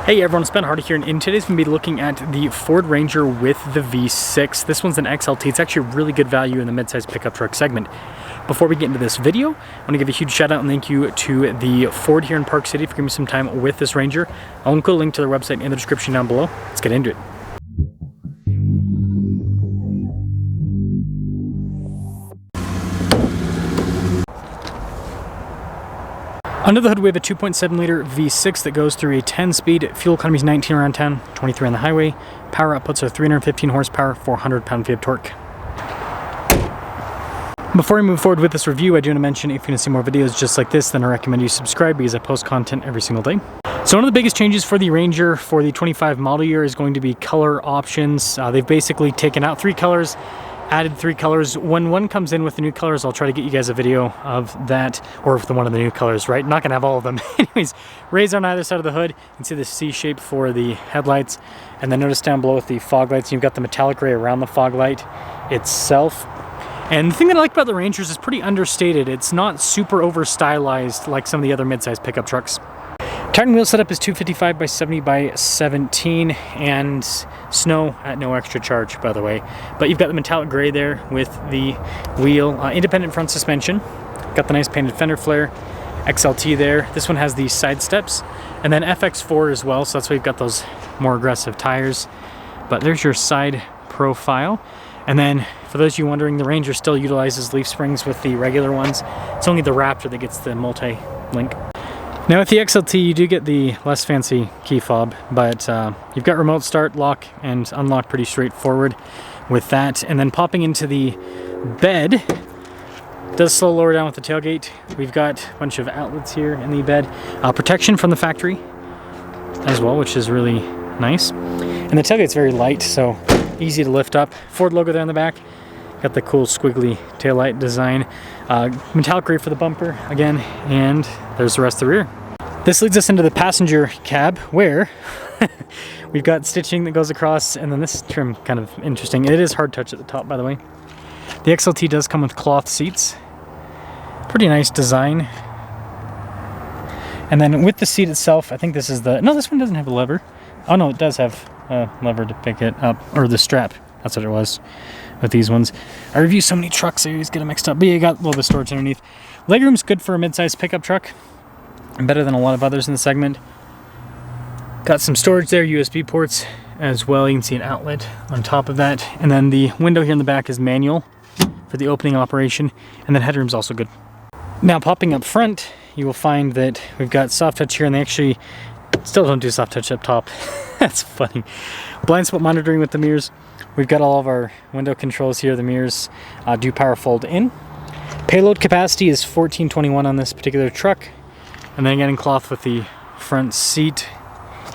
Hey everyone, it's Ben Hardy here, and in today's we're going to be looking at the Ford Ranger with the V6. This one's an XLT. It's actually a really good value in the midsize pickup truck segment. Before we get into this video, I want to give a huge shout out and thank you to the Ford here in Park City for giving me some time with this Ranger. I'll include a link to their website in the description down below. Let's get into it. Under the hood, we have a 2.7 liter V6 that goes through a 10-speed. Fuel economy is 19 around town, 23 on the highway. Power outputs are 315 horsepower, 400 pound-feet of torque. Before we move forward with this review, I do want to mention if you want to see more videos just like this, then I recommend you subscribe because I post content every single day. So one of the biggest changes for the Ranger for the 25 model year is going to be color options. They've basically taken out 3 colors, added 3 colors. When one comes in with the new colors, I'll try to get you guys a video of that, or of the one of the new colors, right? I'm not gonna have all of them. Anyways, rays on either side of the hood. You can see the C shape for the headlights. And then notice down below with the fog lights, you've got the metallic gray around the fog light itself. And the thing that I like about the Rangers is pretty understated. It's not super over stylized like some of the other midsize pickup trucks. Tire and wheel setup is 255 by 70 by 17 and snow at no extra charge, by the way. But you've got the metallic gray there with the wheel, independent front suspension. Got the nice painted fender flare, XLT there. This one has the side steps, and then FX4 as well, so that's why you've got those more aggressive tires. But there's your side profile. And then for those of you wondering, the Ranger still utilizes leaf springs with the regular ones. It's only the Raptor that gets the multi-link. Now with the XLT, you do get the less fancy key fob, but you've got remote start, lock, and unlock pretty straightforward with that. And then popping into the bed, does slow lower down with the tailgate. We've got a bunch of outlets here in the bed. Protection from the factory as well, which is really nice. And the tailgate's very light, so easy to lift up. Ford logo there on the back. Got the cool squiggly taillight design. Metallic gray for the bumper again, and there's the rest of the rear. This leads us into the passenger cab where we've got stitching that goes across, and then this trim kind of interesting. It is hard touch at the top, by the way. The XLT does come with cloth seats. Pretty nice design. And then with the seat itself, I think this is the, no, this one doesn't have a lever. Oh no, it does have a lever to pick it up, or the strap. That's what it was with these ones. I review so many trucks, I always get them mixed up. But you got a little bit of storage underneath. Legroom's good for a mid-sized pickup truck. Better than a lot of others in the segment. Got some storage there, USB ports as well. You can see an outlet on top of that. And then the window here in the back is manual for the opening operation. And then headroom's also good. Now popping up front, you will find that we've got soft touch here, and they actually still don't do soft touch up top. That's funny. Blind spot monitoring with the mirrors. We've got all of our window controls here. The mirrors do power fold in. Payload capacity is 1421 on this particular truck. And then again in cloth with the front seat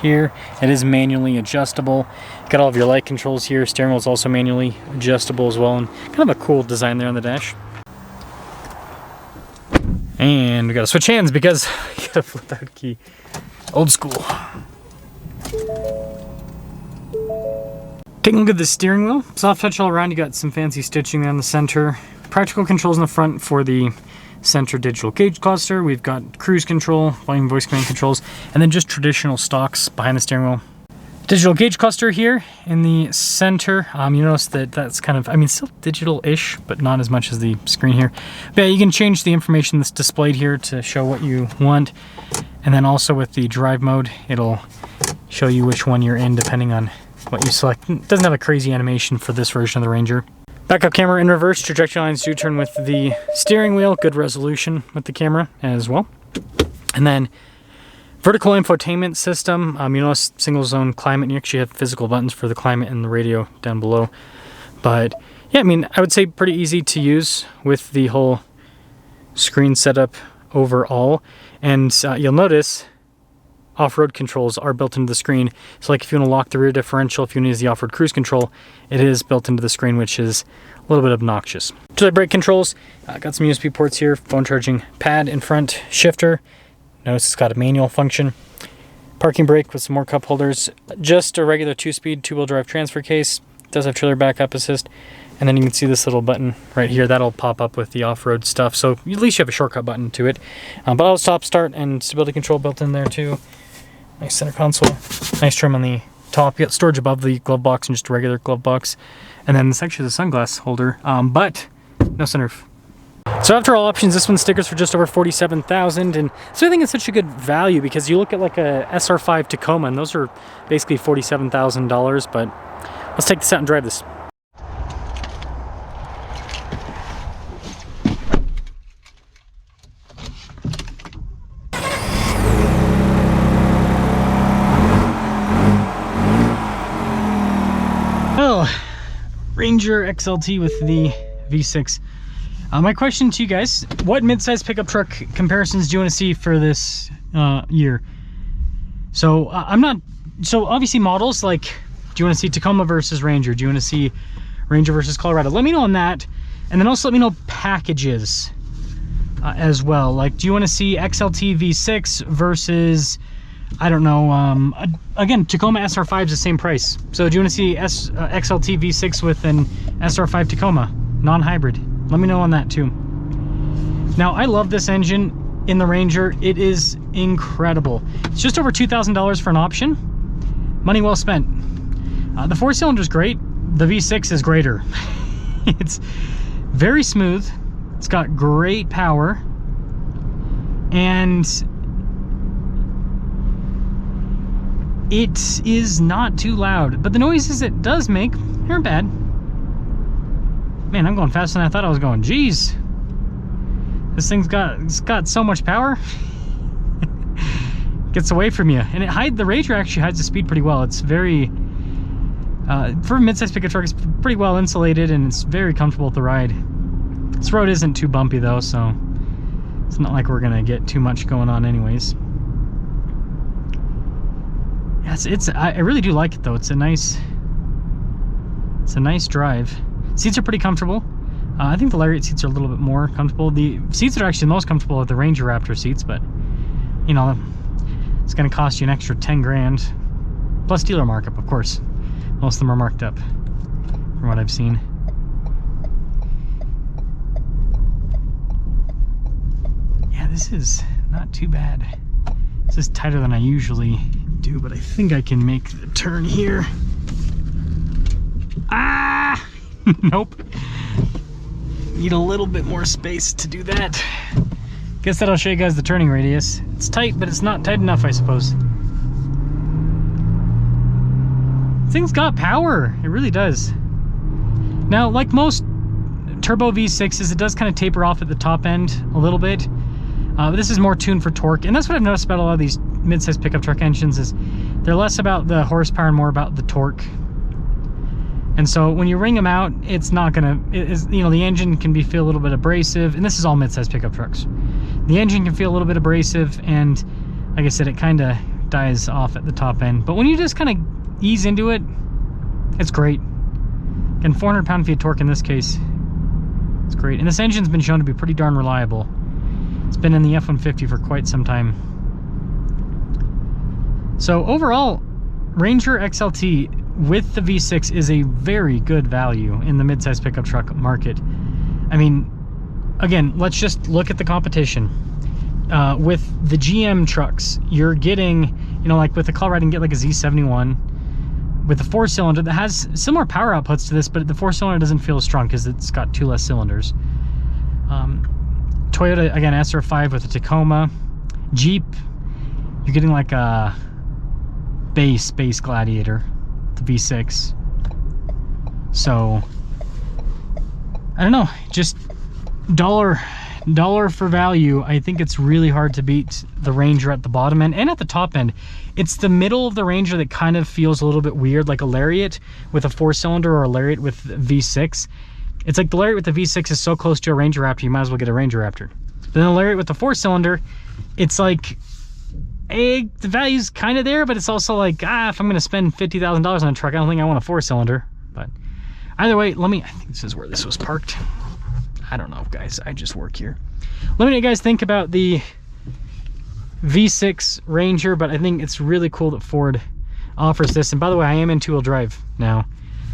here. It is manually adjustable. Got all of your light controls here. Steering wheel is also manually adjustable as well. And kind of a cool design there on the dash. And we gotta switch hands because you got a flip out key. Old school. Taking a look at the steering wheel, soft touch all around. You got some fancy stitching there in the center. Practical controls in the front for the center digital gauge cluster. We've got cruise control, volume voice command controls, and then just traditional stocks behind the steering wheel. Digital gauge cluster here in the center. You notice that that's kind of, I mean, still digital-ish, but not as much as the screen here. But yeah, you can change the information that's displayed here to show what you want. And then also with the drive mode, it'll show you which one you're in depending on what you select. It doesn't have a crazy animation for this version of the Ranger. Backup camera in reverse. Trajectory lines do turn with the steering wheel. Good resolution with the camera as well. And then vertical infotainment system. You notice single zone climate. You actually have physical buttons for the climate and the radio down below. But yeah, I mean, I would say pretty easy to use with the whole screen setup overall. And you'll notice off-road controls are built into the screen. So like if you want to lock the rear differential, if you want to use the off-road cruise control, it is built into the screen, which is a little bit obnoxious. To the brake controls, got some USB ports here, phone charging pad in front, shifter. Notice it's got a manual function. Parking brake with some more cup holders. Just a regular 2-speed, 2-wheel drive transfer case. It does have trailer backup assist. And then you can see this little button right here. That'll pop up with the off-road stuff. So at least you have a shortcut button to it. But I'll stop, start, and stability control built in there too. Nice center console. Nice trim on the top. You got storage above the glove box and just a regular glove box. And then this actually is a sunglass holder, but no sunroof. So after all options, this one stickers for just over $47,000, and so I think it's such a good value because you look at like a SR5 Tacoma, and those are basically $47,000. But let's take this out and drive this. Well, Ranger XLT with the V6. My question to you guys, what mid-size pickup truck comparisons do you want to see for this year? So so obviously models, like, do you want to see Tacoma versus Ranger? Do you want to see Ranger versus Colorado? Let me know on that. And then also let me know packages as well. Like, do you want to see XLT V6 versus, I don't know, again, Tacoma SR5 is the same price. So do you want to see XLT V6 with an SR5 Tacoma, non-hybrid? Let me know on that too. Now, I love this engine in the Ranger. It is incredible. It's just over $2,000 for an option. Money well spent. The 4-cylinder is great. The V6 is greater. It's very smooth. It's got great power. And it is not too loud. But the noises it does make aren't bad. Man, I'm going faster than I thought I was going. Jeez. This thing's got so much power. Gets away from you. And the Ranger actually hides the speed pretty well. It's very, for a mid-size pickup truck, it's pretty well insulated and it's very comfortable with the ride. This road isn't too bumpy though, so it's not like we're gonna get too much going on anyways. Yes, I really do like it though. It's a nice drive. Seats are pretty comfortable. I think the Lariat seats are a little bit more comfortable. The seats are actually the most comfortable with the Ranger Raptor seats, but you know, it's going to cost you an extra 10 grand plus dealer markup, of course. Most of them are marked up from what I've seen. Yeah, this is not too bad. This is tighter than I usually do, but I think I can make the turn here. Ah! Nope. Need a little bit more space to do that. Guess that'll show you guys the turning radius. It's tight, but it's not tight enough, I suppose. This thing's got power. It really does. Now, like most turbo V6s, it does kind of taper off at the top end a little bit. But this is more tuned for torque. And that's what I've noticed about a lot of these mid-size pickup truck engines is they're less about the horsepower and more about the torque. And so when you ring them out, it's not gonna, you know, the engine can feel a little bit abrasive, and this is all mid-size pickup trucks. The engine can feel a little bit abrasive, and like I said, it kind of dies off at the top end. But when you just kind of ease into it, it's great. Again, 400 pound-feet of torque in this case. It's great. And this engine's been shown to be pretty darn reliable. It's been in the F-150 for quite some time. So overall, Ranger XLT with the V6 is a very good value in the mid-size pickup truck market. I mean, again, let's just look at the competition. With the GM trucks, you're getting, you know, like with the Colorado, you can get like a Z71 with the 4-cylinder that has similar power outputs to this, but the 4-cylinder doesn't feel as strong because it's got 2 less cylinders. Toyota, again, SR5 with a Tacoma. Jeep, you're getting like a base Gladiator, the V6. So I don't know, just dollar for value. I think it's really hard to beat the Ranger at the bottom end and at the top end. It's the middle of the Ranger that kind of feels a little bit weird, like a Lariat with a 4-cylinder or a Lariat with V6. It's like the Lariat with the V6 is so close to a Ranger Raptor, you might as well get a Ranger Raptor. But then the Lariat with the 4-cylinder, it's like, the value's kind of there, but it's also like, if I'm going to spend $50,000 on a truck, I don't think I want a 4-cylinder. But either way, I think this is where this was parked. I don't know, guys. I just work here. Let me know what you guys think about the V6 Ranger, but I think it's really cool that Ford offers this. And by the way, I am in 2-wheel drive now.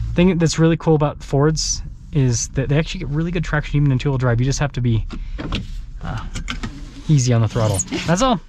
The thing that's really cool about Fords is that they actually get really good traction even in 2-wheel drive. You just have to be easy on the throttle. That's all.